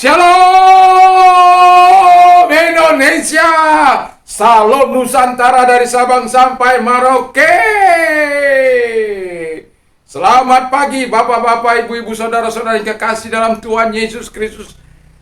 Shalom Indonesia, salam Nusantara dari Sabang sampai Merauke. Selamat pagi Bapak-bapak, Ibu-ibu, saudara-saudara yang kekasih dalam Tuhan Yesus Kristus.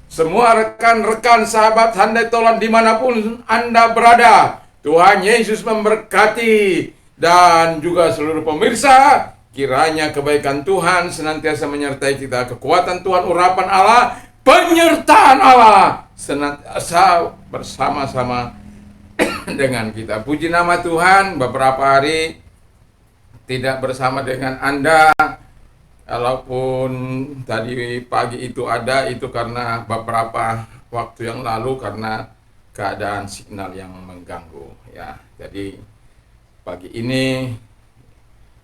Semua rekan-rekan, sahabat, handai tolan dimanapun Anda berada, Tuhan Yesus memberkati. Dan juga seluruh pemirsa, kiranya kebaikan Tuhan senantiasa menyertai kita, kekuatan Tuhan, urapan Allah, penyertaan Allah senantiasa bersama-sama dengan kita. Puji nama Tuhan, beberapa hari tidak bersama dengan Anda. Walaupun tadi pagi itu ada, itu karena beberapa waktu yang lalu karena keadaan signal yang mengganggu ya. Jadi pagi ini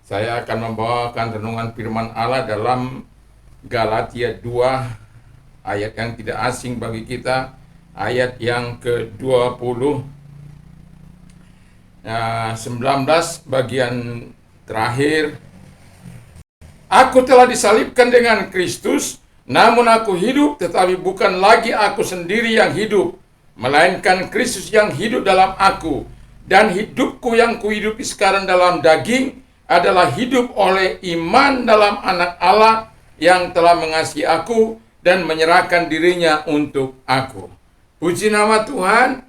saya akan membawakan renungan firman Allah dalam Galatia 2, ayat yang tidak asing bagi kita, ayat yang ke-20 19 bagian terakhir. Aku telah disalibkan dengan Kristus, namun aku hidup, tetapi bukan lagi aku sendiri yang hidup, melainkan Kristus yang hidup dalam aku. Dan hidupku yang kuhidupi sekarang dalam daging adalah hidup oleh iman dalam Anak Allah yang telah mengasihi aku dan menyerahkan dirinya untuk aku. Puji nama Tuhan.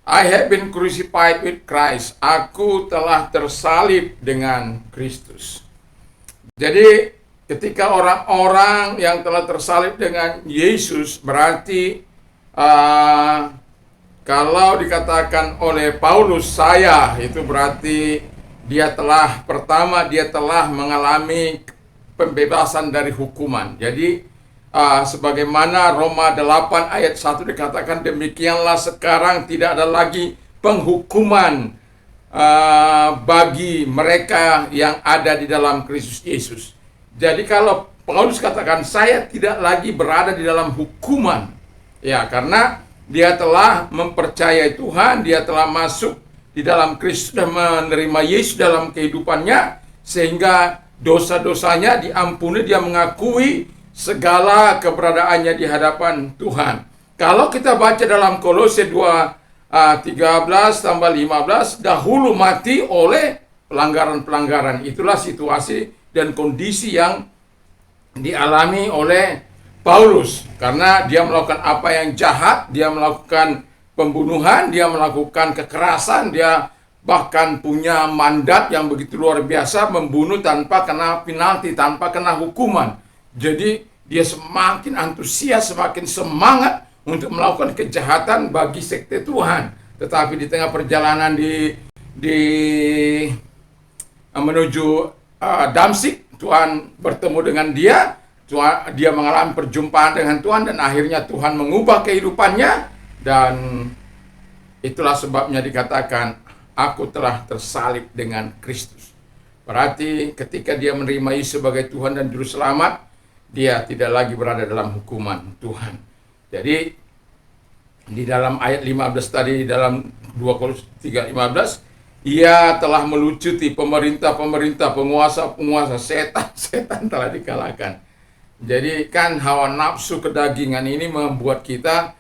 I have been crucified with Christ. Aku telah tersalib dengan Kristus. Jadi ketika orang-orang yang telah tersalib dengan Yesus, berarti kalau dikatakan oleh Paulus saya, itu berarti dia telah mengalami pembebasan dari hukuman. Jadi sebagaimana Roma 8 ayat 1 dikatakan, demikianlah sekarang tidak ada lagi penghukuman bagi mereka yang ada di dalam Kristus Yesus. Jadi kalau Paulus katakan saya tidak lagi berada di dalam hukuman, ya, karena dia telah mempercayai Tuhan, dia telah masuk di dalam Kristus dan menerima Yesus dalam kehidupannya, sehingga dosa-dosanya diampuni, dia mengakui segala keberadaannya di hadapan Tuhan. Kalau kita baca dalam Kolose 2:13 tambah 15, dahulu mati oleh pelanggaran-pelanggaran. Itulah situasi dan kondisi yang dialami oleh Paulus, karena dia melakukan apa yang jahat, dia melakukan pembunuhan, dia melakukan kekerasan, dia bahkan punya mandat yang begitu luar biasa, membunuh tanpa kena penalti, tanpa kena hukuman. Jadi dia semakin antusias, semakin semangat untuk melakukan kejahatan bagi sekte Tuhan. Tetapi di tengah perjalanan menuju Damsyik, Tuhan bertemu dengan dia. Dia mengalami perjumpaan dengan Tuhan dan akhirnya Tuhan mengubah kehidupannya, dan itulah sebabnya dikatakan aku telah tersalib dengan Kristus. Berarti ketika dia menerima Yesus sebagai Tuhan dan Juru Selamat, dia tidak lagi berada dalam hukuman Tuhan. Jadi di dalam ayat 15 tadi, dalam 2 Korintus 3:15, ia telah melucuti pemerintah-pemerintah, penguasa-penguasa, setan telah dikalahkan. Jadi kan hawa nafsu kedagingan ini membuat kita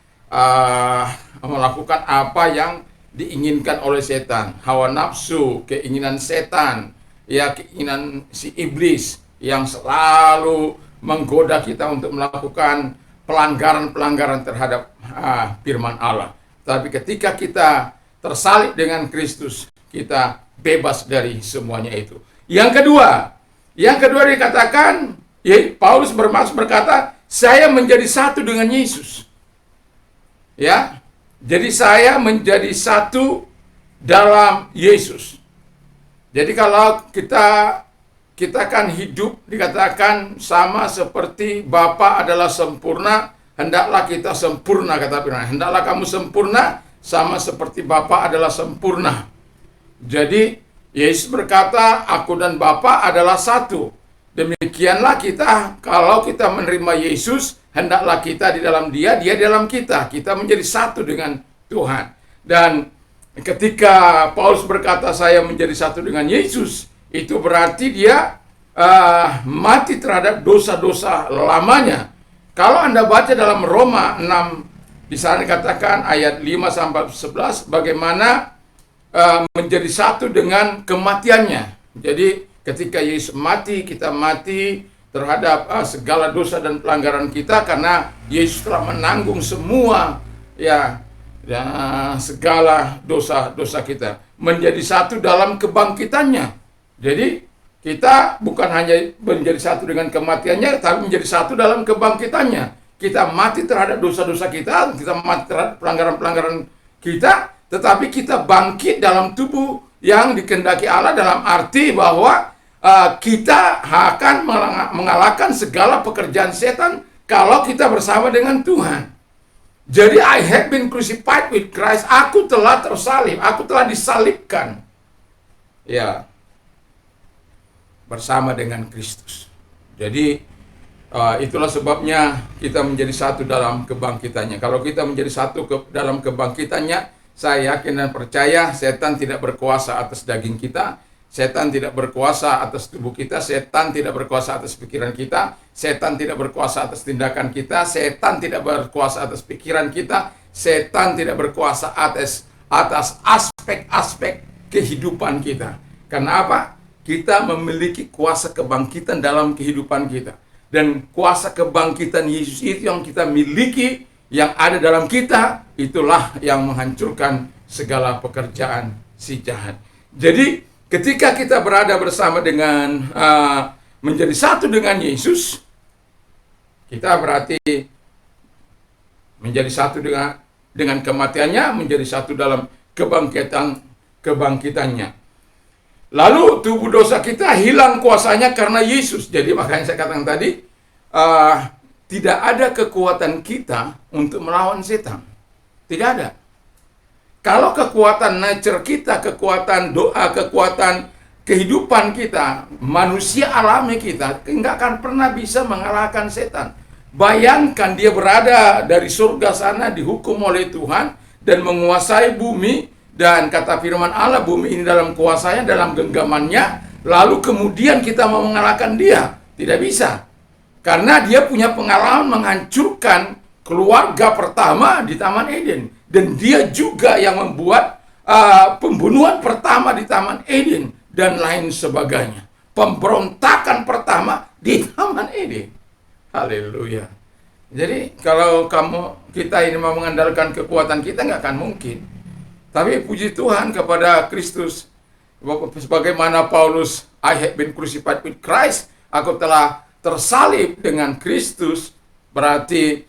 melakukan apa yang diinginkan oleh setan. Hawa nafsu, keinginan setan, ya, keinginan si iblis yang selalu menggoda kita untuk melakukan pelanggaran-pelanggaran terhadap firman Allah. Tapi ketika kita tersalib dengan Kristus, kita bebas dari semuanya itu. Yang kedua dikatakan, Paulus berkata, saya menjadi satu dengan Yesus. Ya, jadi saya menjadi satu dalam Yesus. Jadi kalau kita kan hidup, dikatakan sama seperti Bapa adalah sempurna, hendaklah kita sempurna, kata firman. Hendaklah kamu sempurna sama seperti Bapa adalah sempurna. Jadi Yesus berkata, aku dan Bapa adalah satu. Demikianlah kita, kalau kita menerima Yesus, hendaklah kita di dalam dia, dia di dalam kita. Kita menjadi satu dengan Tuhan. Dan ketika Paulus berkata saya menjadi satu dengan Yesus, itu berarti dia mati terhadap dosa-dosa lamanya. Kalau Anda baca dalam Roma 6, di sana dikatakan ayat 5 sampai 11 bagaimana menjadi satu dengan kematiannya. Jadi ketika Yesus mati, kita mati terhadap segala dosa dan pelanggaran kita, karena Yesus telah menanggung semua segala dosa-dosa kita, menjadi satu dalam kebangkitannya. Jadi kita bukan hanya menjadi satu dengan kematiannya, tapi menjadi satu dalam kebangkitannya. Kita mati terhadap dosa-dosa kita mati terhadap pelanggaran-pelanggaran kita, tetapi kita bangkit dalam tubuh yang dikehendaki Allah, dalam arti bahwa kita akan mengalahkan segala pekerjaan setan kalau kita bersama dengan Tuhan. Jadi I have been crucified with Christ. Aku telah tersalib, aku telah disalibkan. Ya, bersama dengan Kristus. Jadi itulah sebabnya kita menjadi satu dalam kebangkitannya. Kalau kita menjadi satu dalam kebangkitannya, saya yakin dan percaya setan tidak berkuasa atas daging kita, setan tidak berkuasa atas tubuh kita, setan tidak berkuasa atas pikiran kita, setan tidak berkuasa atas tindakan kita, setan tidak berkuasa atas pikiran kita, setan tidak berkuasa atas aspek-aspek kehidupan kita. Karena apa? Kita memiliki kuasa kebangkitan dalam kehidupan kita. Dan kuasa kebangkitan Yesus itu yang kita miliki, yang ada dalam kita, itulah yang menghancurkan segala pekerjaan si jahat. Jadi ketika kita berada bersama dengan menjadi satu dengan Yesus, kita berarti menjadi satu dengan kematiannya, menjadi satu dalam kebangkitannya. Lalu tubuh dosa kita hilang kuasanya karena Yesus. Jadi makanya saya katakan tadi, tidak ada kekuatan kita untuk melawan setan. Tidak ada. Kalau kekuatan nature kita, kekuatan doa, kekuatan kehidupan kita, manusia alami kita, nggak akan pernah bisa mengalahkan setan. Bayangkan dia berada dari surga sana, dihukum oleh Tuhan, dan menguasai bumi. Dan kata firman Allah, bumi ini dalam kuasanya, dalam genggamannya. Lalu kemudian kita mau mengalahkan dia. Tidak bisa. Karena dia punya pengalaman menghancurkan keluarga pertama di Taman Eden. Dan dia juga yang membuat pembunuhan pertama di Taman Eden. Dan lain sebagainya. Pemberontakan pertama di Taman Eden. Haleluya. Jadi kalau kita ini mau mengandalkan kekuatan kita, nggak akan mungkin. Tapi puji Tuhan kepada Kristus. Sebagaimana Paulus, I have been crucified with Christ. Aku telah tersalib dengan Kristus. Berarti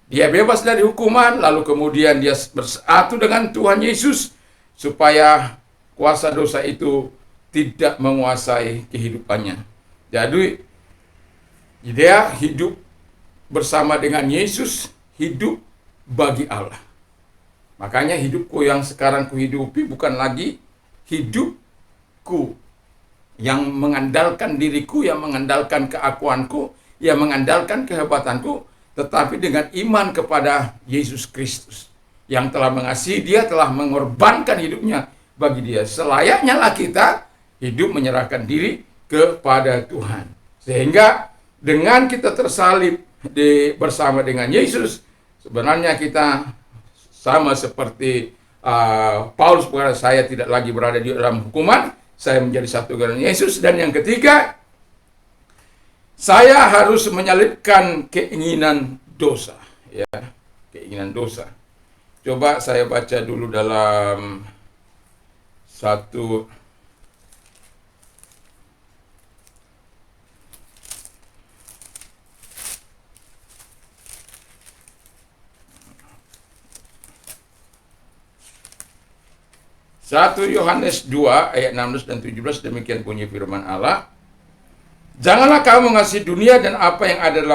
dia bebas dari hukuman. Lalu kemudian dia bersatu dengan Tuhan Yesus. Supaya kuasa dosa itu tidak menguasai kehidupannya. Jadi dia hidup bersama dengan Yesus. Hidup bagi Allah. Makanya hidupku yang sekarang kuhidupi bukan lagi hidupku yang mengandalkan diriku, yang mengandalkan keakuanku, yang mengandalkan kehebatanku, tetapi dengan iman kepada Yesus Kristus yang telah mengasihi dia, telah mengorbankan hidupnya bagi dia. Selayaknya lah kita hidup menyerahkan diri kepada Tuhan. Sehingga dengan kita tersalib bersama dengan Yesus, sebenarnya kita sama seperti Paulus berkata, saya tidak lagi berada di dalam hukuman, saya menjadi satu dengan Yesus. Dan yang ketiga, saya harus menyalibkan keinginan dosa. Ya, keinginan dosa. Coba saya baca dulu dalam 1 Yohanes 2 ayat 16 dan 17, demikian bunyi firman Allah. Janganlah kamu mengasihi dunia dan apa yang ada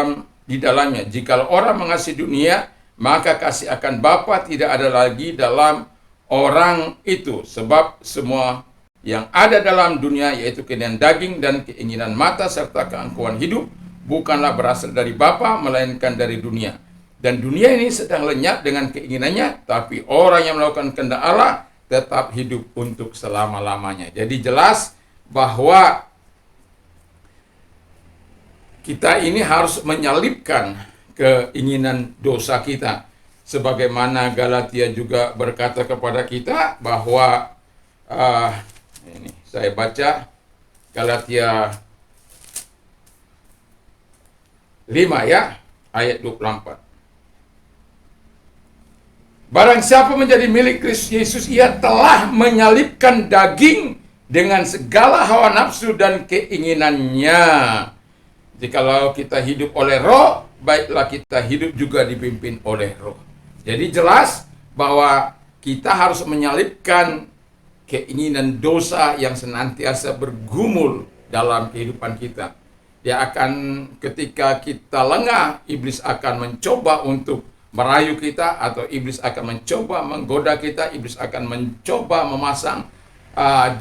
di dalamnya. Jikalau orang mengasihi dunia, maka kasih akan Bapa tidak ada lagi dalam orang itu. Sebab semua yang ada dalam dunia, yaitu keinginan daging dan keinginan mata serta keangkuhan hidup, bukanlah berasal dari Bapa, melainkan dari dunia. Dan dunia ini sedang lenyap dengan keinginannya, tapi orang yang melakukan kehendak Allah tetap hidup untuk selama-lamanya. Jadi jelas bahwa kita ini harus menyalibkan keinginan dosa kita. Sebagaimana Galatia juga berkata kepada kita bahwa ini saya baca Galatia 5 ya, ayat 24. Barang siapa menjadi milik Kristus Yesus, ia telah menyalibkan daging dengan segala hawa nafsu dan keinginannya. Jikalau kita hidup oleh roh, baiklah kita hidup juga dipimpin oleh roh. Jadi jelas bahwa kita harus menyalibkan keinginan dosa yang senantiasa bergumul dalam kehidupan kita. Dia akan, ketika kita lengah, iblis akan mencoba untuk merayu kita, atau iblis akan mencoba menggoda kita, iblis akan mencoba memasang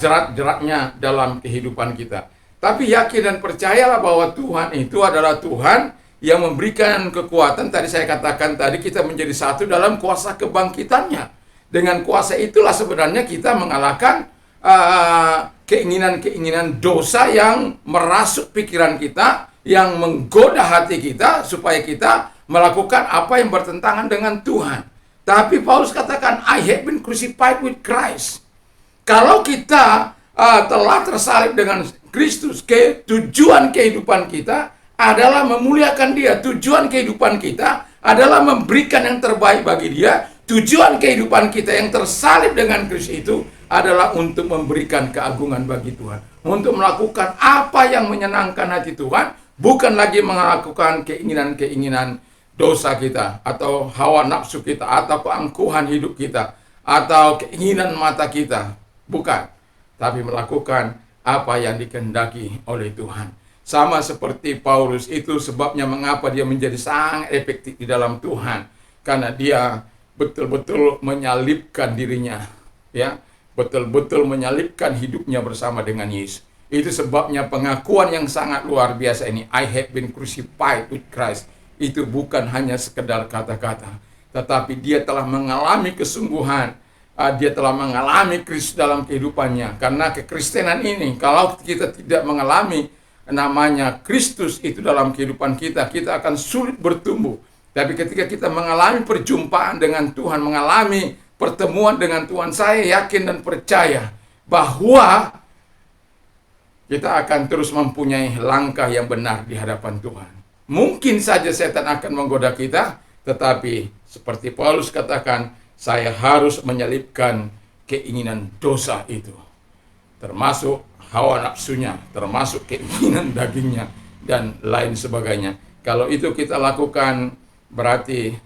jerat-jeratnya dalam kehidupan kita. Tapi yakin dan percayalah bahwa Tuhan itu adalah Tuhan yang memberikan kekuatan. Tadi saya katakan tadi, kita menjadi satu dalam kuasa kebangkitannya. Dengan kuasa itulah sebenarnya kita mengalahkan keinginan-keinginan dosa yang merasuk pikiran kita, yang menggoda hati kita supaya kita melakukan apa yang bertentangan dengan Tuhan. Tapi Paulus katakan, I have been crucified with Christ. Kalau kita telah tersalib dengan Kristus, tujuan kehidupan kita adalah memuliakan Dia. Tujuan kehidupan kita adalah memberikan yang terbaik bagi Dia. Tujuan kehidupan kita yang tersalib dengan Kristus itu adalah untuk memberikan keagungan bagi Tuhan. Untuk melakukan apa yang menyenangkan hati Tuhan, bukan lagi melakukan keinginan-keinginan dosa kita, atau hawa nafsu kita, atau keangkuhan hidup kita, atau keinginan mata kita. Bukan. Tapi melakukan apa yang dikehendaki oleh Tuhan. Sama seperti Paulus, itu sebabnya mengapa dia menjadi sangat efektif di dalam Tuhan. Karena dia betul-betul menyalibkan dirinya, ya, betul-betul menyalibkan hidupnya bersama dengan Yesus. Itu sebabnya pengakuan yang sangat luar biasa ini, I have been crucified with Christ, itu bukan hanya sekedar kata-kata, tetapi dia telah mengalami kesungguhan, dia telah mengalami Kristus dalam kehidupannya. Karena kekristenan ini, kalau kita tidak mengalami namanya Kristus itu dalam kehidupan kita, kita akan sulit bertumbuh. Tapi ketika kita mengalami perjumpaan dengan Tuhan, mengalami pertemuan dengan Tuhan, saya yakin dan percaya bahwa kita akan terus mempunyai langkah yang benar di hadapan Tuhan. Mungkin saja setan akan menggoda kita, tetapi seperti Paulus katakan, saya harus menyalibkan keinginan dosa itu, termasuk hawa nafsunya, termasuk keinginan dagingnya, dan lain sebagainya. Kalau itu kita lakukan, berarti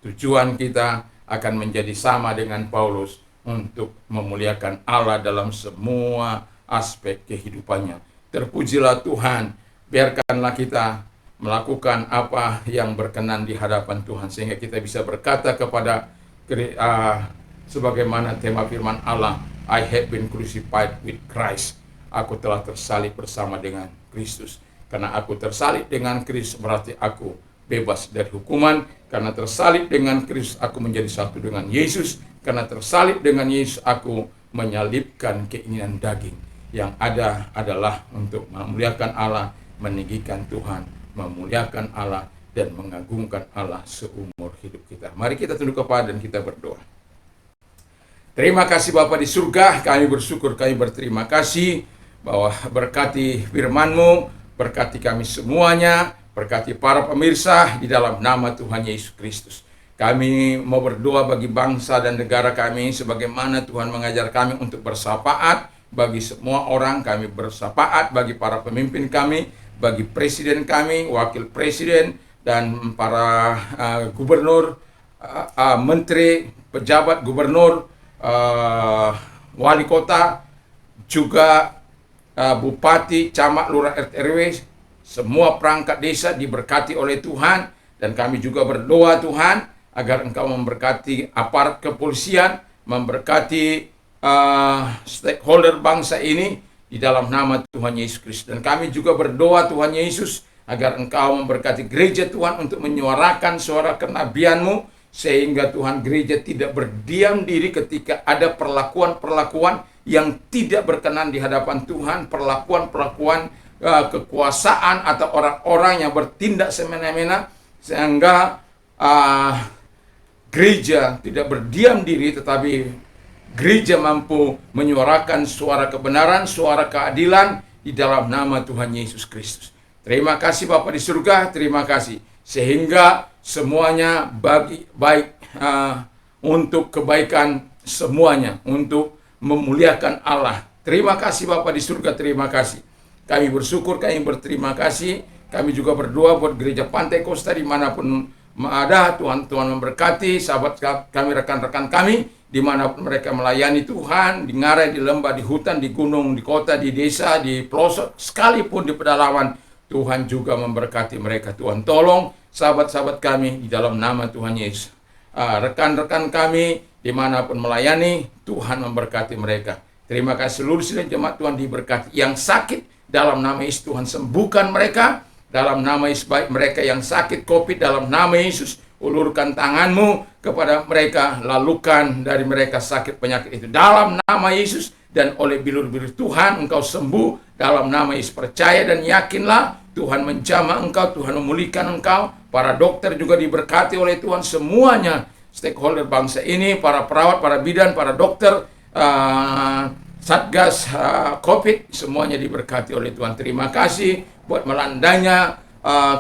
tujuan kita akan menjadi sama dengan Paulus, untuk memuliakan Allah dalam semua aspek kehidupannya. Terpujilah Tuhan, biarkanlah kita melakukan apa yang berkenan di hadapan Tuhan, sehingga kita bisa berkata kepada sebagaimana tema firman Allah, I have been crucified with Christ. Aku telah tersalib bersama dengan Kristus. Karena aku tersalib dengan Kristus, berarti aku bebas dari hukuman. Karena tersalib dengan Kristus, aku menjadi satu dengan Yesus. Karena tersalib dengan Yesus, aku menyalibkan keinginan daging. Yang ada adalah untuk memuliakan Allah, meninggikan Tuhan, memuliakan Allah, dan mengagungkan Allah seumur hidup kita. Mari kita tunduk kepala dan kita berdoa. Terima kasih Bapa di surga, kami bersyukur, kami berterima kasih bahwa berkati firman-Mu, berkati kami semuanya, berkati para pemirsa di dalam nama Tuhan Yesus Kristus. Kami mau berdoa bagi bangsa dan negara kami, sebagaimana Tuhan mengajar kami untuk bersafaat bagi semua orang. Kami bersafaat bagi para pemimpin kami, bagi presiden kami, wakil presiden, dan para gubernur, menteri, pejabat gubernur, wali kota, juga bupati, camat, lurah, RT, RW, semua perangkat desa diberkati oleh Tuhan. Dan kami juga berdoa Tuhan, agar Engkau memberkati aparat kepolisian, memberkati stakeholder bangsa ini di dalam nama Tuhan Yesus Kristus. Dan kami juga berdoa Tuhan Yesus, agar Engkau memberkati gereja Tuhan untuk menyuarakan suara kenabian-Mu, sehingga Tuhan gereja tidak berdiam diri ketika ada perlakuan-perlakuan yang tidak berkenan di hadapan Tuhan, perlakuan-perlakuan kekuasaan atau orang-orang yang bertindak semena-mena sehingga gereja tidak berdiam diri, tetapi gereja mampu menyuarakan suara kebenaran, suara keadilan di dalam nama Tuhan Yesus Kristus. Terima kasih Bapa di surga, terima kasih. Sehingga semuanya baik untuk kebaikan semuanya, untuk memuliakan Allah. Terima kasih Bapa di surga, terima kasih. Kami bersyukur, kami berterima kasih. Kami juga berdoa buat gereja Pantai Kosta dimanapun ada. Tuhan memberkati sahabat kami, rekan-rekan kami, dimanapun mereka melayani Tuhan, di ngarai, di lembah, di hutan, di gunung, di kota, di desa, di pelosok, sekalipun di pedalaman, Tuhan juga memberkati mereka. Tuhan tolong sahabat-sahabat kami di dalam nama Tuhan Yesus. Rekan-rekan kami dimanapun melayani, Tuhan memberkati mereka. Terima kasih seluruh sidang jemaat Tuhan diberkati. Yang sakit dalam nama Yesus Tuhan sembuhkan mereka. Dalam nama Yesus, baik mereka yang sakit COVID, dalam nama Yesus ulurkan tanganmu kepada mereka, lalukan dari mereka sakit penyakit itu dalam nama Yesus. Dan oleh bilur-bilur Tuhan engkau sembuh dalam nama Yesus. Percaya dan yakinlah Tuhan menjamah engkau, Tuhan memulihkan engkau. Para dokter juga diberkati oleh Tuhan, semuanya stakeholder bangsa ini, para perawat, para bidan, para dokter, Satgas COVID, semuanya diberkati oleh Tuhan. Terima kasih buat melandainya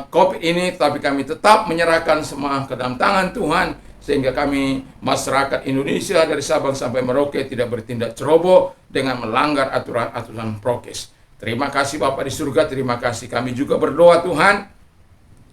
COVID ini, tapi kami tetap menyerahkan semua ke dalam tangan Tuhan, sehingga kami masyarakat Indonesia dari Sabang sampai Merauke tidak bertindak ceroboh dengan melanggar aturan prokes. Terima kasih Bapa di surga, terima kasih. Kami juga berdoa Tuhan,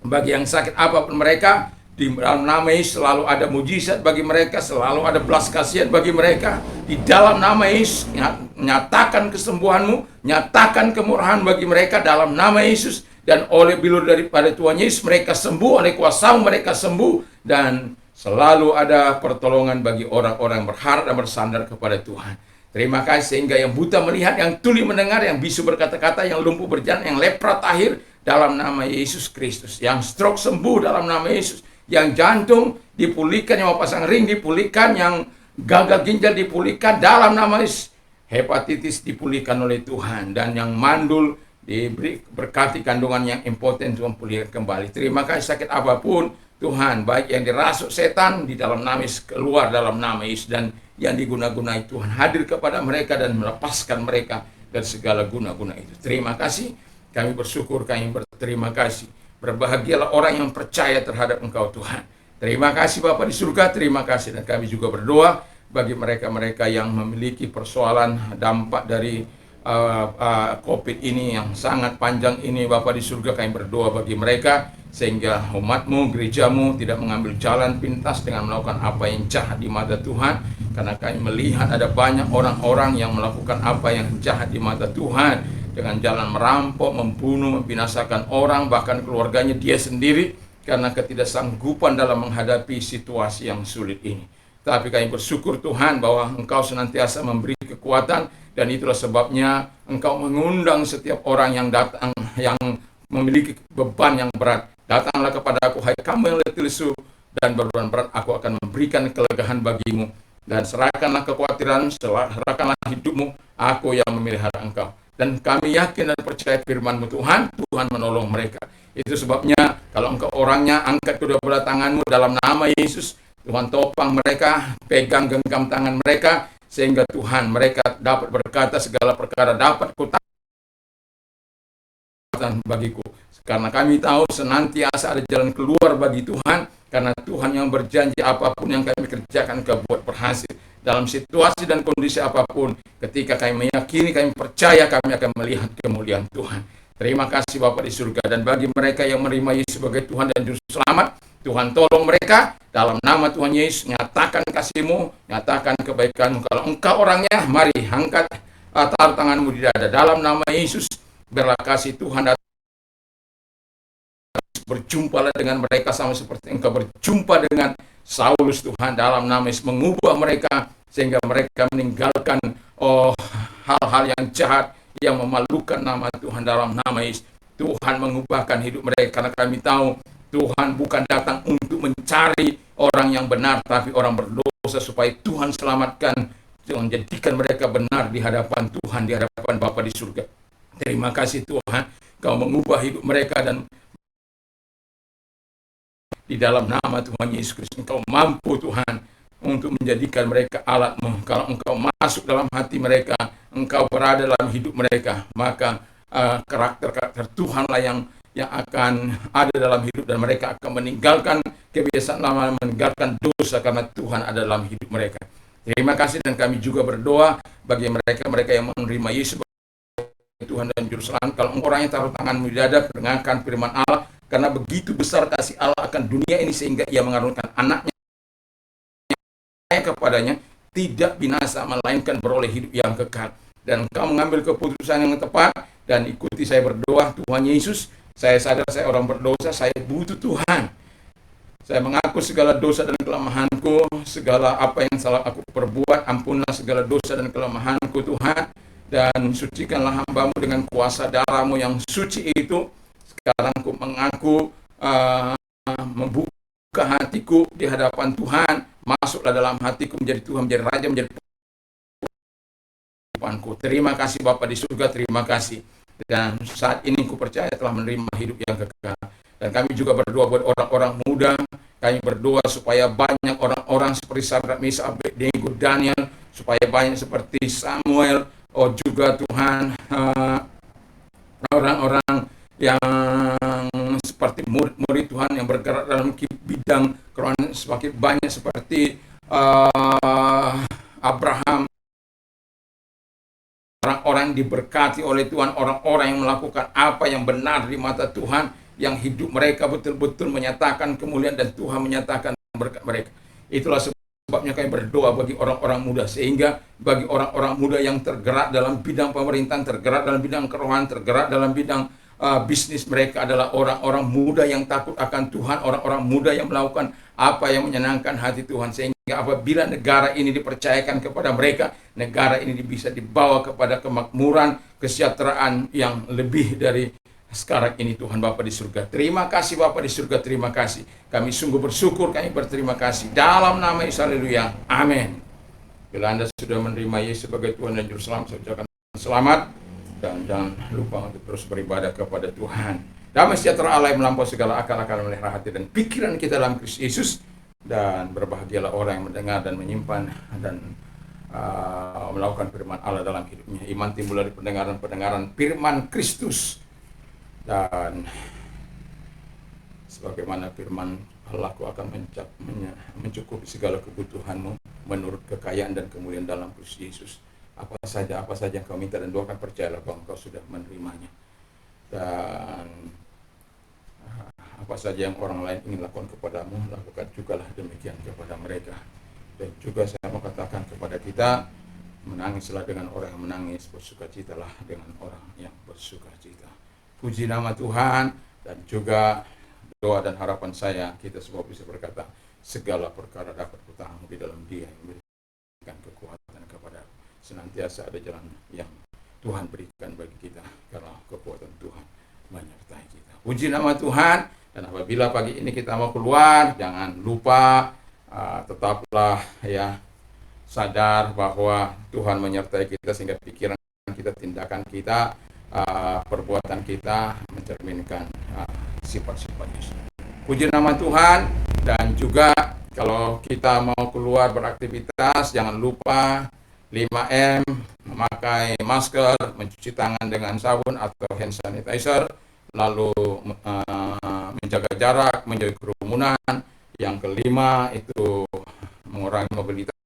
bagi yang sakit apapun mereka, di dalam nama Yesus selalu ada mujizat bagi mereka, selalu ada belas kasihan bagi mereka. Di dalam nama Yesus nyatakan kesembuhanmu, nyatakan kemurahan bagi mereka dalam nama Yesus. Dan oleh bilur daripada Tuhan Yesus mereka sembuh, oleh kuasa-Mu mereka sembuh. Dan selalu ada pertolongan bagi orang-orang yang berharap dan bersandar kepada Tuhan. Terima kasih sehingga yang buta melihat, yang tuli mendengar, yang bisu berkata-kata, yang lumpuh berjalan, yang lepra tahir dalam nama Yesus Kristus. Yang stroke sembuh dalam nama Yesus. Yang jantung dipulihkan, yang mau pasang ring dipulihkan, yang gagal ginjal dipulihkan dalam nama Yesus. Hepatitis dipulihkan oleh Tuhan. Dan yang mandul diberi berkati kandungan yang impoten, Tuhan pulihkan kembali. Terima kasih. Sakit apapun Tuhan, baik yang dirasuk setan di dalam nama Yesus, keluar dalam nama Yesus, dan yang diguna-gunai Tuhan hadir kepada mereka dan melepaskan mereka dari segala guna-guna itu. Terima kasih. Kami bersyukur, kami berterima kasih. Berbahagialah orang yang percaya terhadap Engkau Tuhan. Terima kasih Bapa di surga, terima kasih. Dan kami juga berdoa bagi mereka-mereka yang memiliki persoalan dampak dari COVID ini yang sangat panjang ini. Bapa di surga, kami berdoa bagi mereka, sehingga umat-Mu, gereja-Mu tidak mengambil jalan pintas dengan melakukan apa yang jahat di mata Tuhan. Karena kami melihat ada banyak orang-orang yang melakukan apa yang jahat di mata Tuhan, dengan jalan merampok, membunuh, membinasakan orang, bahkan keluarganya dia sendiri, karena ketidaksanggupan dalam menghadapi situasi yang sulit ini. Tapi kami bersyukur Tuhan bahwa Engkau senantiasa memberi kekuatan, dan itulah sebabnya Engkau mengundang setiap orang yang datang, yang memiliki beban yang berat. Datanglah kepada Aku, hai kamu yang letih lesu dan beban berat, Aku akan memberikan kelegaan bagimu. Dan serahkanlah kekhawatiran, serahkanlah hidupmu, Aku yang memelihara engkau. Dan kami yakin dan percaya firman-Mu Tuhan, Tuhan menolong mereka. Itu sebabnya kalau engkau orangnya, angkat kedua belah tanganmu dalam nama Yesus. Tuhan topang mereka, pegang genggam tangan mereka, sehingga Tuhan mereka dapat berkata segala perkara dapat kutaatan bagiku. Karena kami tahu senantiasa ada jalan keluar bagi Tuhan, karena Tuhan yang berjanji apapun yang kami kerjakan kau buat berhasil. Dalam situasi dan kondisi apapun, ketika kami meyakini, kami percaya, kami akan melihat kemuliaan Tuhan. Terima kasih Bapa di surga. Dan bagi mereka yang menerima Yesus sebagai Tuhan dan Juru Selamat, Tuhan tolong mereka dalam nama Tuhan Yesus. Nyatakan kasih-Mu, nyatakan kebaikan-Mu. Kalau engkau orangnya, mari angkat taruh tanganmu di dada. Dalam nama Yesus, biarlah kasih Tuhan datang. Berjumpalah dengan mereka sama seperti engkau berjumpa dengan Saulus Tuhan. Dalam nama Yesus, mengubah mereka sehingga mereka meninggalkan hal-hal yang jahat yang memalukan nama Tuhan. Dalam nama Yesus, Tuhan mengubahkan hidup mereka, karena kami tahu Tuhan bukan datang untuk mencari orang yang benar, tapi orang berdosa supaya Tuhan selamatkan, Tuhan jadikan mereka benar di hadapan Tuhan, di hadapan Bapa di surga. Terima kasih Tuhan, Kau mengubah hidup mereka dan di dalam nama Tuhan Yesus Kristus. Engkau mampu Tuhan untuk menjadikan mereka alat-Mu. Kalau Engkau masuk dalam hati mereka, Engkau berada dalam hidup mereka, maka karakter-karakter Tuhanlah yang akan ada dalam hidup, dan mereka akan meninggalkan kebiasaan lama, meninggalkan dosa, karena Tuhan ada dalam hidup mereka. Terima kasih, dan kami juga berdoa bagi mereka yang menerima Yesus Tuhan dan Juru Selamat. Kalau orang yang taruh tanganmu di dada, dengarkan firman Allah, karena begitu besar kasih Allah akan dunia ini sehingga Ia mengaruniakan anaknya kepadanya, tidak binasa melainkan beroleh hidup yang kekal. Dan engkau mengambil keputusan yang tepat dan ikuti saya berdoa. Tuhan Yesus, saya sadar saya orang berdosa, saya butuh Tuhan. Saya mengaku segala dosa dan kelemahanku, segala apa yang salah aku perbuat, ampunlah segala dosa dan kelemahanku Tuhan, dan sucikanlah hamba-Mu dengan kuasa darah-Mu yang suci itu. Sekarang aku mengaku, membuka hatiku di hadapan Tuhan, masuklah dalam hatiku, menjadi Tuhan, menjadi Raja, menjadi Tuhanku. Terima kasih Bapa di surga, terima kasih. Dan saat ini ku percaya telah menerima hidup yang kekal. Dan kami juga berdoa buat orang-orang muda. Kami berdoa supaya banyak orang-orang seperti Sadrak, Mesak, Abednego, Daniel, supaya banyak seperti Samuel, juga Tuhan, orang-orang yang seperti murid-murid Tuhan yang bergerak dalam bidang kerohanian, semakin banyak seperti Abraham, orang-orang diberkati oleh Tuhan, orang-orang yang melakukan apa yang benar di mata Tuhan, yang hidup mereka betul-betul menyatakan kemuliaan dan Tuhan menyatakan berkat mereka. Itulah sebabnya kami berdoa bagi orang-orang muda, sehingga bagi orang-orang muda yang tergerak dalam bidang pemerintahan, tergerak dalam bidang kerohanian, tergerak dalam bidang bisnis, mereka adalah orang-orang muda yang takut akan Tuhan, orang-orang muda yang melakukan apa yang menyenangkan hati Tuhan, sehingga apabila negara ini dipercayakan kepada mereka, negara ini bisa dibawa kepada kemakmuran, kesejahteraan yang lebih dari sekarang ini. Tuhan Bapa di surga, terima kasih Bapa di surga, terima kasih. Kami sungguh bersyukur, kami berterima kasih. Dalam nama Yesus, haleluya, amin. Bila Anda sudah menerima Yesus sebagai Tuhan dan Juru Selamat, saya ucapkan selamat. Dan jangan lupa untuk terus beribadah kepada Tuhan. Damai sejahtera Allah yang melampaui segala akal akan melihara hati dan pikiran kita dalam Kristus Yesus. Dan berbahagialah orang yang mendengar dan menyimpan dan melakukan firman Allah dalam hidupnya. Iman timbul dari pendengaran firman Kristus. Dan sebagaimana firman Allah, aku akan mencukupi segala kebutuhanmu menurut kekayaan dan kemuliaan dalam Kristus Yesus. Apa saja yang kau minta dan doakan, percayalah bahwa kau sudah menerimanya. Dan apa saja yang orang lain ingin lakukan kepadamu, lakukan jugalah demikian kepada mereka. Dan juga saya mau katakan kepada kita, menangislah dengan orang yang menangis, bersukacitalah dengan orang yang bersukacita. Puji nama Tuhan. Dan juga doa dan harapan saya, kita semua bisa berkata, segala perkara dapat kutahamu di dalam Dia yang memberikan kekuatan kepada. Senantiasa ada jalan yang Tuhan berikan bagi kita, karena kekuatan Tuhan menyertai kita. Puji nama Tuhan. Dan apabila pagi ini kita mau keluar, jangan lupa tetaplah sadar bahwa Tuhan menyertai kita, sehingga pikiran kita, tindakan kita, perbuatan kita mencerminkan sifat-sifat Yesus. Puji nama Tuhan. Dan juga kalau kita mau keluar beraktivitas, jangan lupa 5M, memakai masker, mencuci tangan dengan sabun atau hand sanitizer, lalu menjaga jarak, menjauhi kerumunan. Yang kelima itu mengurangi mobilitas.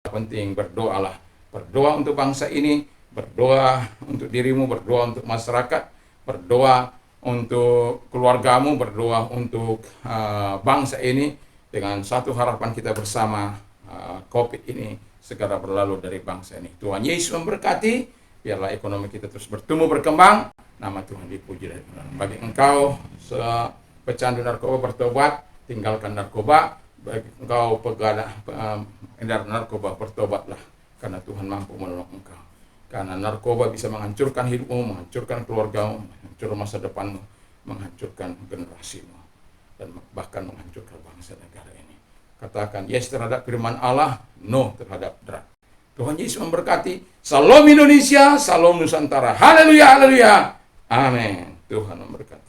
Penting, berdoalah. Berdoa untuk bangsa ini, berdoa untuk dirimu, berdoa untuk masyarakat, berdoa untuk keluargamu, berdoa untuk bangsa ini, dengan satu harapan kita bersama, COVID ini segera berlalu dari bangsa ini. Tuhan Yesus memberkati. Biarlah ekonomi kita terus bertumbuh, berkembang. Nama Tuhan dipuji. Bagi engkau pecandu narkoba, bertobat, tinggalkan narkoba. Bagi engkau pengedar narkoba, bertobatlah, karena Tuhan mampu menolong engkau. Karena narkoba bisa menghancurkan hidupmu, menghancurkan keluargamu, menghancurkan masa depanmu, menghancurkan generasimu, dan bahkan menghancurkan bangsa negara ini. Katakan yes terhadap firman Allah, no terhadap drug. Tuhan Yesus memberkati. Salam Indonesia, salam Nusantara. Haleluya, haleluya. Amin. Tuhan memberkati.